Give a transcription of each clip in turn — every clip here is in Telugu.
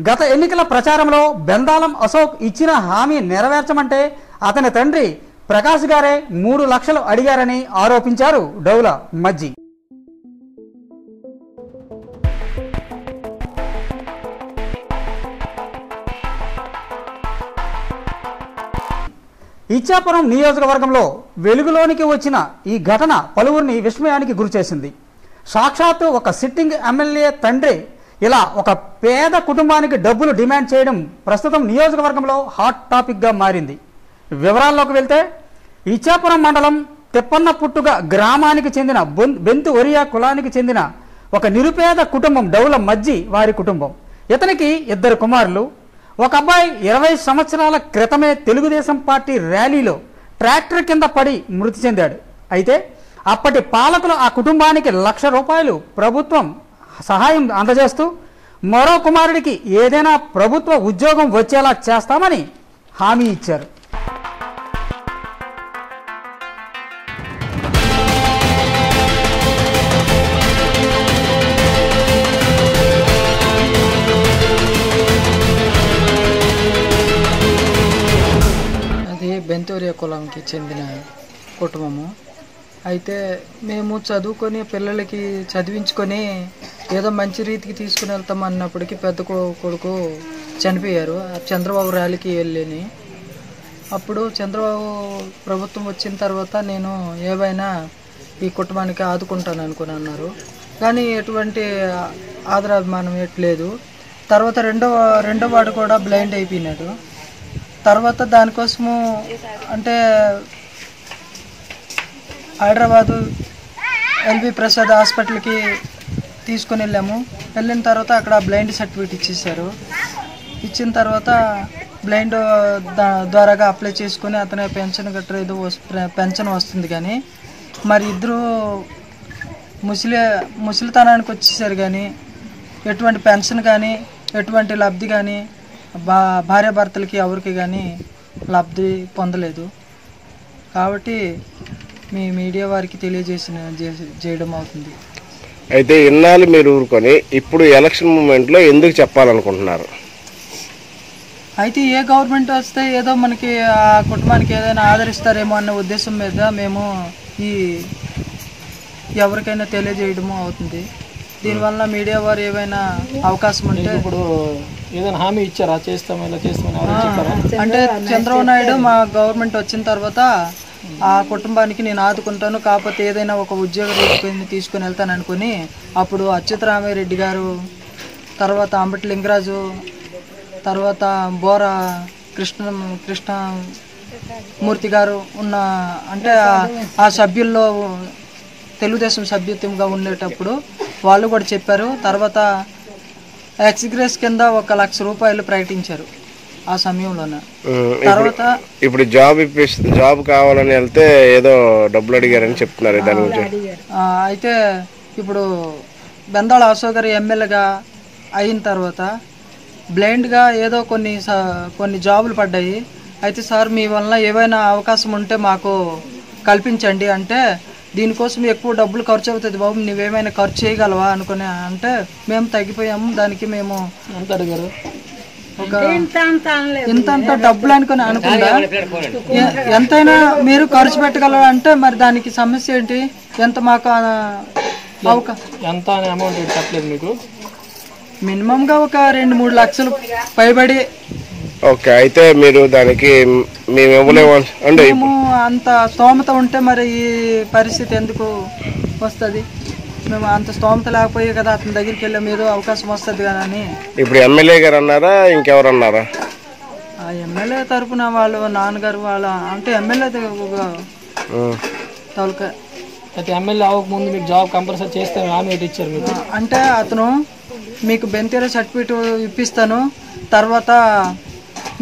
గత ఎన్నికల ప్రచారంలో బెందాలం అశోక్ ఇచ్చిన హామీ నెరవేర్చమంటే అతని తండ్రి ప్రకాష్ గారే 3 లక్షలు అడిగారని ఆరోపించారు డౌల మజ్జి. ఇచ్చాపురం నియోజకవర్గంలో వెలుగులోనికి వచ్చిన ఈ ఘటన పలువురిని విస్మయానికి గురిచేసింది. సాక్షాత్తు ఒక సిట్టింగ్ ఎమ్మెల్యే తండ్రి ఇలా ఒక పేద కుటుంబానికి డబ్బులు డిమాండ్ చేయడం ప్రస్తుతం నియోజకవర్గంలో హాట్ టాపిక్గా మారింది. వివరాల్లోకి వెళ్తే ఇచ్చాపురం మండలం తిప్పన్నపుట్టుగ గ్రామానికి చెందిన బెంతు ఒరియా కులానికి చెందిన ఒక నిరుపేద కుటుంబం డౌల మజ్జి వారి కుటుంబం. ఇతనికి 2 కుమారులు. ఒక అబ్బాయి 20 సంవత్సరాల క్రితమే తెలుగుదేశం పార్టీ ర్యాలీలో ట్రాక్టర్ కింద పడి మృతి చెందాడు. అయితే అప్పటి పాలకులు ఆ కుటుంబానికి ₹1,00,000 ప్రభుత్వం సహాయం అందజేస్తూ మరో కుమారుడికి ఏదైనా ప్రభుత్వ ఉద్యోగం వచ్చేలా చేస్తామని హామీ ఇచ్చారు. అది బెంతూరియా కులంకి చెందిన కుటుంబము. అయితే మేము చదువుకొని పిల్లలకి చదివించుకొని ఏదో మంచి రీతికి తీసుకుని వెళ్తాం అన్నప్పటికీ పెద్ద కొడుకు చనిపోయారు. చంద్రబాబు ర్యాలీకి వెళ్ళని అప్పుడు చంద్రబాబు ప్రభుత్వం వచ్చిన తర్వాత నేను ఏవైనా ఈ కుటుంబానికి ఆదుకుంటాను అనుకుని అన్నారు. కానీ ఎటువంటి ఆదరాభిమానం ఎట్లేదు. తర్వాత రెండో వాడు కూడా బ్లైండ్ అయిపోయినాడు. తర్వాత దానికోసము అంటే హైదరాబాదు ఎల్వి ప్రసాద్ హాస్పిటల్కి తీసుకుని వెళ్ళాము. వెళ్ళిన తర్వాత అక్కడ బ్లైండ్ సర్టిఫికేట్ ఇచ్చేసారు. ఇచ్చిన తర్వాత బ్లైండ్ ద్వారాగా అప్లై చేసుకుని అతని పెన్షన్ గట్రా ఏదో పెన్షన్ వస్తుంది. కానీ మరి ఇద్దరు ముసలితనానికి వచ్చేసారు. కానీ ఎటువంటి పెన్షన్ కానీ ఎటువంటి లబ్ధి కానీ భార్యాభర్తలకి ఎవరికి కానీ లబ్ధి పొందలేదు. కాబట్టి మీ మీడియా వారికి చేయడం అవుతుంది. అయితే ఇన్నాళ్ళు మీరు ఊరుకొని ఇప్పుడు ఎలక్షన్ మూమెంట్లో ఎందుకు చెప్పాలనుకుంటున్నారు? అయితే ఏ గవర్నమెంట్ వస్తే ఏదో మనకి ఆ కుటుంబానికి ఏదైనా ఆదరిస్తారేమో అన్న ఉద్దేశం మీద మేము ఈ ఎవరికైనా తెలియజేయడము అవుతుంది. దీనివల్ల మీడియా వారు ఏమైనా అవకాశం ఉంటే ఇప్పుడు ఏదైనా హామీ ఇచ్చారా చేస్తామని అంటే చంద్రబాబు నాయుడు మా గవర్నమెంట్ వచ్చిన తర్వాత ఆ కుటుంబానికి నేను ఆదుకుంటాను, కాకపోతే ఏదైనా ఒక ఉద్యోగ రీతిని తీసుకుని వెళ్తాను అనుకుని అప్పుడు అచ్యుతరామయ్యరెడ్డి గారు, తర్వాత అంబటి లింగరాజు, తర్వాత బోర కృష్ణమూర్తి గారు ఉన్న అంటే ఆ సభ్యుల్లో తెలుగుదేశం సభ్యత్వంగా ఉండేటప్పుడు వాళ్ళు కూడా చెప్పారు. తర్వాత ఎక్స్గ్రేస్ కింద ₹1,00,000 ప్రకటించారు ఆ సమయంలోనే. తర్వాత ఇప్పుడు జాబ్ కావాలని వెళ్తే ఏదో డబ్బులు అడిగారని చెప్తున్నారు దాని గురించి. అయితే ఇప్పుడు బెందాళ అశోక్ గారు ఎమ్మెల్యేగా అయిన తర్వాత బ్లైండ్గా ఏదో కొన్ని జాబులు పడ్డాయి. అయితే సార్ మీ వల్ల ఏవైనా అవకాశం ఉంటే మాకు కల్పించండి అంటే దీనికోసం ఎక్కువ డబ్బులు ఖర్చు అవుతుంది బాబు, నువ్వేమైనా ఖర్చు చేయగలవా అనుకుని అంటే మేము తగ్గిపోయాము. దానికి మేము ఎంత అడిగారు? ఒక ఇంతంత డబ్బులు అనుకుందా ఎంతైనా మీరు ఖర్చు పెట్టగలరు అంటే మరి దానికి సమస్య ఏంటి? ఎంత మాకు ఎంత అమౌంట్ చెప్పలేదు మీకు? మినిమంగా ఒక 2-3 లక్షలు పైబడి. ఓకే, అయితే మీరు దానికి మేము అంత స్తోమత ఉంటే మరి ఈ పరిస్థితి ఎందుకు వస్తుంది? మేము అంత స్తోమత లేకపోయే కదా అతని దగ్గరికి వెళ్ళాము, ఏదో అవకాశం వస్తుంది కదా అని. ఇప్పుడు ఎమ్మెల్యే గారు అన్నారా ఇంకెవరు అన్నారా? ఆ ఎమ్మెల్యే తరఫున వాళ్ళు నాన్నగారు వాళ్ళ అంటే ఎమ్మెల్యే తొలక. అయితే ఎమ్మెల్యే అవ్వకముందు మీకు జాబ్ కంపల్సరీ చేస్తాను హామీ ఇచ్చారు మీకు? అంటే అతను మీకు బెంతూరియా సర్టిఫికేట్ ఇప్పిస్తాను, తర్వాత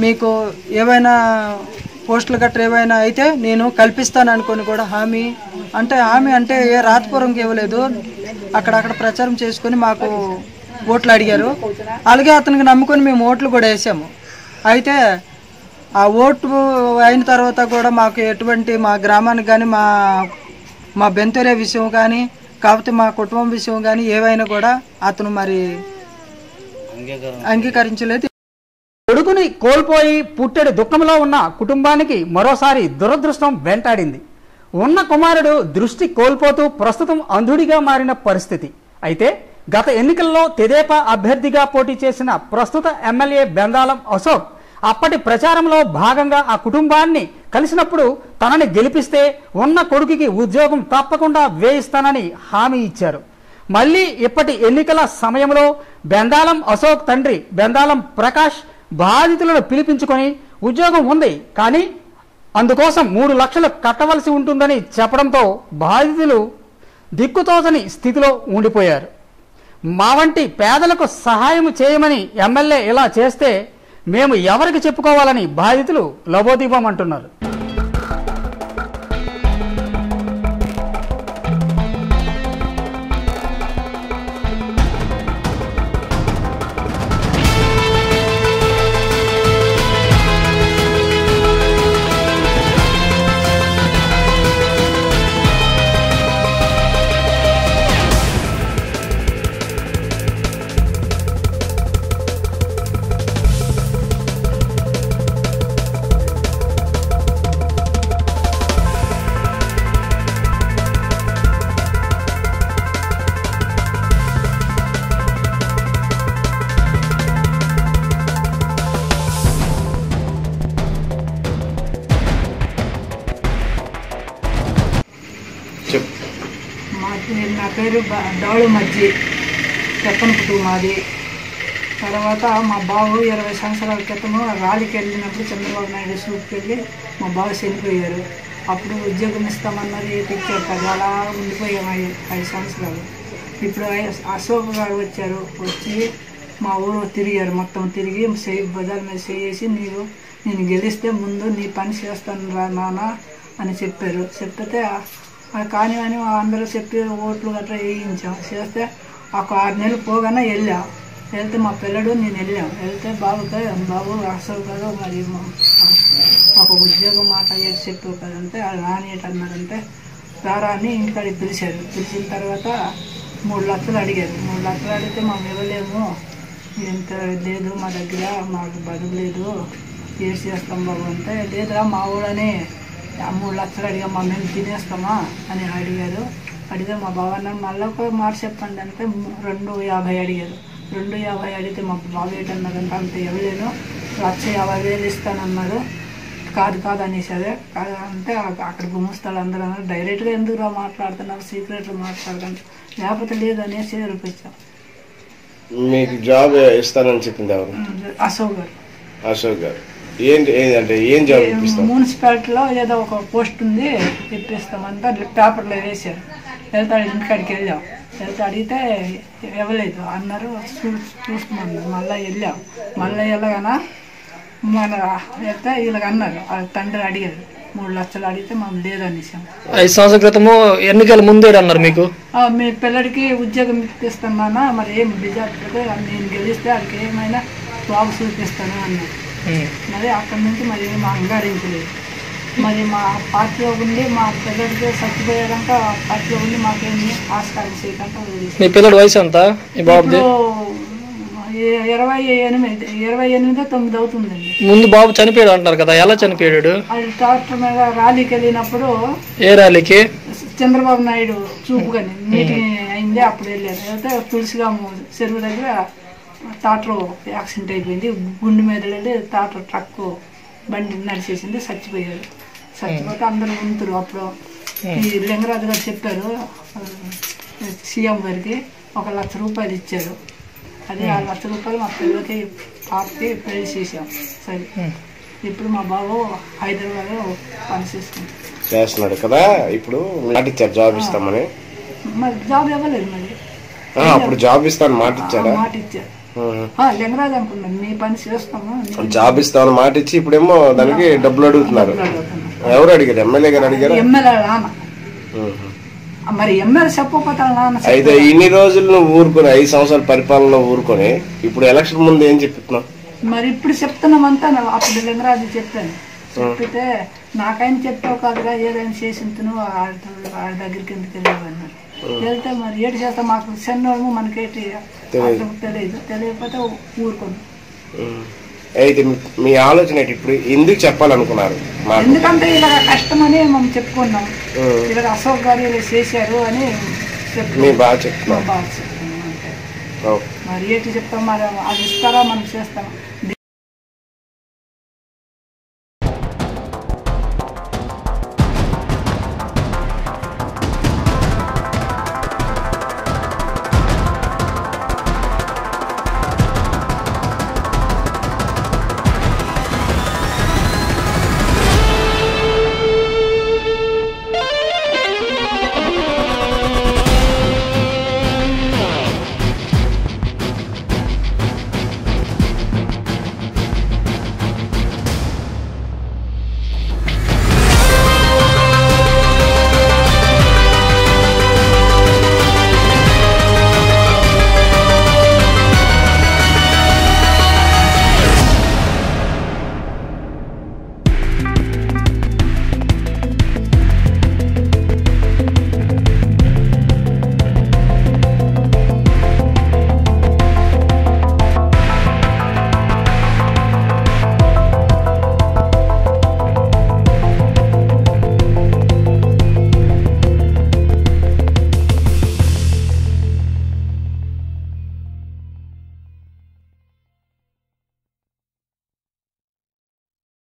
మీకు ఏవైనా పోస్టులు గట్రా ఏవైనా అయితే నేను కల్పిస్తాను అనుకొని కూడా హామీ అంటే ఏ రాతపూర్వంకి ఇవ్వలేదు. అక్కడక్కడ ప్రచారం చేసుకొని మాకు ఓట్లు అడిగారు. అలాగే అతనికి నమ్ముకొని మేము ఓట్లు కూడా వేసాము. అయితే ఆ ఓటు అయిన తర్వాత కూడా మాకు ఎటువంటి మా గ్రామానికి కానీ మా బెంతూరియా విషయం కానీ కాకపోతే మా కుటుంబం విషయం కానీ ఏవైనా కూడా అతను మరి అంగీకరించలేదు. కొడుకుని కోల్పోయి పుట్టెడు దుఃఖంలో ఉన్న కుటుంబానికి మరోసారి దురదృష్టం వెంటాడింది. ఉన్న కుమారుడు దృష్టి కోల్పోతూ ప్రస్తుతం అంధుడిగా మారిన పరిస్థితి. అయితే గత ఎన్నికల్లో తెదేపా అభ్యర్థిగా పోటీ చేసిన ప్రస్తుత ఎమ్మెల్యే బెందాలం అశోక్ అప్పటి ప్రచారంలో భాగంగా ఆ కుటుంబాన్ని కలిసినప్పుడు తనని గెలిపిస్తే ఉన్న కొడుకుకి ఉద్యోగం తప్పకుండా వేయిస్తానని హామీ ఇచ్చారు. మళ్ళీ ఇప్పటి ఎన్నికల సమయంలో బెందాలం అశోక్ తండ్రి బెందాలం ప్రకాష్ బాధితులను పిలిపించుకొని ఉద్యోగం ఉంది కానీ అందుకోసం 3 లక్షలు కట్టవలసి ఉంటుందని చెప్పడంతో బాధితులు దిక్కుతోచని స్థితిలో ఉండిపోయారు. మా వంటి పేదలకు సహాయం చేయమని ఎమ్మెల్యే ఇలా చేస్తే మేము ఎవరికి చెప్పుకోవాలని బాధితులు లబోదీపమంటున్నారు. నా పేరు డాళు మజ్జి చెప్పనపుట్టు మాది. తర్వాత మా బాబు 20 సంవత్సరాల క్రితము ర్యాలీకి వెళ్ళినప్పుడు చంద్రబాబు నాయుడు సూపుకి వెళ్ళి మా బాబు చనిపోయారు. అప్పుడు ఉద్యోగం ఇస్తామన్నది ఇచ్చారు కదా, అలా ఉండిపోయాము 5 సంవత్సరాలు. ఇప్పుడు అశోక్ గారు వచ్చారు, వచ్చి మా ఊరు తిరిగారు, మొత్తం తిరిగి బజార్ మీద చేసి నేను గెలిస్తే ముందు నీ పని చేస్తాను రా నాన్న అని చెప్పారు. చెప్తే కానీ అని అందరూ చెప్పి ఓట్లు గట్రా వేయించాం. చేస్తే ఒక 6 నెలలు పోగానే వెళ్తే మా పిల్లడు నేను వెళ్తే బాబు అశోక్ గారు మరి ఒక ఉద్యోగం మాట చెప్పావు కదంటే అది రానియట్ అన్నారంటే రారా అని ఇంటికాడికి పిలిచారు. పిలిచిన తర్వాత 3 లక్షలు అడిగారు. 3 లక్షలు అడిగితే మేము ఇవ్వలేము, ఎంత లేదు మా దగ్గర, మాకు బదులు లేదు, ఏం చేస్తాం బాబు అంటే లేదురా మా ఊడని 3 లక్షలు అడిగా మా మేము తినేస్తామా అని అడిగారు. అడిగితే మా బావన్న మళ్ళీ ఒక మాట చెప్పండి అంటే 250 అడిగారు. 250 అడిగితే మా బాబు ఏంటన్నారంటే అంత ఇవ్వలేను, 1,50,000 ఇస్తానన్నారు. కాదు అనేసి కాదు అంటే అక్కడ గుమ్మిస్తాడు అందరూ అన్నారు. డైరెక్ట్గా ఎందుకు మాట్లాడుతున్నారు, సీక్రెట్లు మాట్లాడకండి, లేకపోతే లేదు అనేసి రూపించాం. మీకు జాబ్ ఇస్తానని చెప్పింది ఎవరు? అశోక్ గారు. ఏంటంటే ఏం జాబ్ ఇప్పిస్తాం? మున్సిపాలిటీలో ఏదో ఒక పోస్ట్ ఉంది ఇప్పిస్తామంతా పేపర్లో వేసారు. వెళ్తే ఇంటికాడికి వెళ్తే అడిగితే ఇవ్వలేదు అన్నారు. చూసుకున్నాను. మళ్ళీ వెళ్ళగానా మన వెళ్తే వీళ్ళకి అన్నారు, తండ్రి అడిగారు 3 లక్షలు అడిగితే మనం లేదనేసాం. 5 సంవత్సరాల క్రితము ఎన్నికల ముందే అన్నారు మీకు మీ పిల్లడికి ఉద్యోగం ఇప్పిస్తున్నానా, మరి ఏం బిజార్తే నేను గెలిస్తే వాడికి ఏమైనా బాబు చూపిస్తాను అన్నారు. మరి అక్కడి నుంచి మరి ఏమి అంగీకరించలేదు. మరి మా పార్టీలో ఉండి మా పిల్లడికి చచ్చిపోయాక పార్టీలో ఉండి మాకేమి ఆస్కారం చేయకుండా మీ పిల్లడి వయసు ఎంత? 28-29 అవుతుందండి. ముందు బాబు చనిపోయాడు అంటారు కదా, ఎలా చనిపోయాడు? అది ట్రాక్టర్ మీద ర్యాలీకి వెళ్ళినప్పుడు. ఏ ర్యాలీకి? చంద్రబాబు నాయుడు చూపు కానీ మీటింగ్ అయింది, అప్పుడు వెళ్ళారు. అయితే తులసిగా చెరువు దగ్గర ట్రాక్టర్ యాక్సిడెంట్ అయిపోయింది. గుండె మీద వెళ్ళి ట్రక్ బండి నడిచేసింది, చచ్చిపోయారు. చచ్చిపోతే అందరూ ఉంటురు. అప్పుడు ఈ లింగరాజు గారు చెప్పారు సీఎం గారికి 1 లక్ష రూపాయలు ఇచ్చారు. అదే 1 లక్ష రూపాయలు మా పిల్లలకి పాపకి పెళ్లి చేసాం. సరే ఇప్పుడు మా బాబు హైదరాబాద్లో పని చేస్తున్నాడు కదా. ఇప్పుడు మాటిచ్చారు జాబ్ ఇస్తామని. మరి జాబ్ ఇవ్వలేదు. మరి అప్పుడు జాబ్ ఇస్తాను మాట ఇచ్చారా? మాట ఇచ్చారు. లింగరాజు అనుకున్నాను మీ పని చేస్తాము, జాబ్ ఇస్తామని మాట ఇచ్చి ఇప్పుడేమో దానికి డబ్బులు అడుగుతున్నారు. ఎవరు అడిగారు? ఎమ్మెల్యే గారు అడిగారు? ఎమ్మెల్యే నాన్న. మరి ఎమ్మెల్యే చెప్పకపోతాడు నాన్న. అయితే ఇన్ని రోజులు నువ్వు ఊరుకొని 5 సంవత్సరాల పరిపాలనలో ఊరుకొని ఇప్పుడు ఎలక్షన్ ముందు ఏం చెప్తున్నావు? మరి ఇప్పుడు చెప్తున్నామంతా. అప్పుడు లింగరాజు చెప్పాను. చెప్పితే నాకైనా చెప్పావు కాదుగా, ఏదైనా చేసి వాడి దగ్గరికి ఎందుకు వెళ్ళావు అన్నారు. వెళ్తే మరి ఏటి చేస్తాం, మాకు చిన్నోము మనకేటి తెలియకపోతే ఊరుకోండి. అయితే మీ ఆలోచన ఏంటి ఇప్పుడు, ఎందుకు చెప్పాలనుకున్నారు? ఎందుకంటే ఇలా కష్టమని మనం చెప్పుకున్నాం, ఇలా అశోక్ గారు ఇలా చేశారు అని బాగా చెప్తున్నాం. మరి ఏంటి చెప్తాం, మరి అది ఇస్తారా మనం చేస్తాం.